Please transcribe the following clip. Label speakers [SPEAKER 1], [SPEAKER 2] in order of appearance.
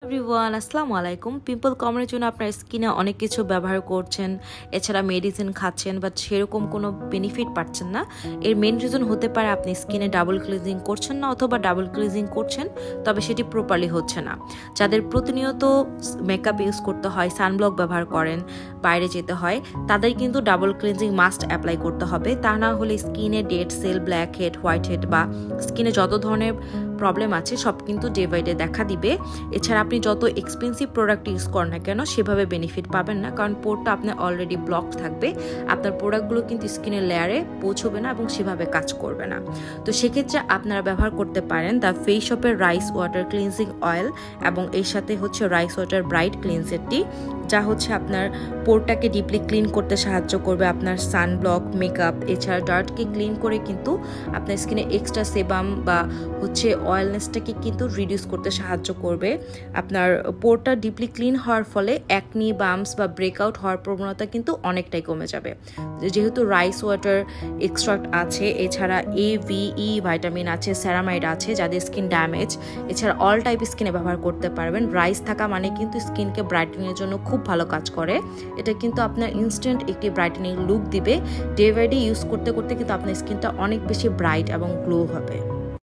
[SPEAKER 1] Everyone আসসালামু আলাইকুম। Pimple কমানোর জন্য আপনার স্কিনে অনেক কিছু ব্যবহার করছেন, এছাড়া মেডিসিন খাচ্ছেন, বাট সেরকম কোনো বেনিফিট পাচ্ছেন না। এর মেন রিজন হতে পারে আপনি স্কিনে ডাবল ক্লিনজিং করছেন না, অথবা ডাবল ক্লিনজিং করছেন তবে সেটি প্রপারলি হচ্ছে না। যাদের প্রতিনিয়ত মেকআপ ইউজ করতে হয়, সানব্লক ব্যবহার করেন, বাইরে যেতে হয়, তাদের কিন্তু ডাবল ক্লিনজিং মাস্ট অ্যাপ্লাই করতে হবে। তা না হলে স্কিনে dead cell, black head, white head বা স্কিনে যত ধরনের প্রবলেম আছে সব কিন্তু ডে বাই ডে দেখা দিবে। এছাড়া আপনি যত এক্সপেন্সিভ প্রোডাক্ট ইউজ করেন না কেন সেভাবে বেনিফিট পাবেন না, কারণ পোরটা আপনার অলরেডি ব্লক থাকবে। আপনার প্রোডাক্টগুলো কিন্তু স্কিনের লেয়ারে পৌঁছবে না এবং সেভাবে কাজ করবে না। তো সেক্ষেত্রে আপনারা ব্যবহার করতে পারেন দ্য ফেস শপের রাইস ওয়াটার ক্লিনজিং অয়েল, এবং এর সাথে হচ্ছে রাইস ওয়াটার ব্রাইট ক্লিনজারটি, যা হচ্ছে আপনার পোরটাকে ডিপলি ক্লিন করতে সাহায্য করবে, আপনার সানব্লক, মেকআপ এছাড়া ডার্টকে ক্লিন করে কিন্তু আপনার স্কিনে এক্সট্রা সেবাম বা হচ্ছে অয়েলনেসটাকে কিন্তু রিডিউস করতে সাহায্য করবে। আপনার পোরটা ডিপলি ক্লিন হওয়ার ফলে অ্যাকনি, বাম্পস বা ব্রেকআউট হওয়ার প্রবণতা কিন্তু অনেকটাই কমে যাবে, যেহেতু রাইস ওয়াটার এক্সট্রাক্ট আছে। এছাড়া AVE ভাইটামিন আছে, সেরামাইড আছে, যাদের স্কিন ড্যামেজ, এছাড়া অল টাইপ স্কিনে ব্যবহার করতে পারবেন। রাইস থাকা মানে কিন্তু স্কিনকে ব্রাইটেনিংয়ের জন্য খুব ভালো কাজ করে। এটা কিন্তু আপনার ইনস্ট্যান্ট একটি ব্রাইটেনিং লুক দিবে। ডে বাই ডে ইউজ করতে করতে কিন্তু আপনার স্কিনটা অনেক বেশি ব্রাইট এবং গ্লো হবে।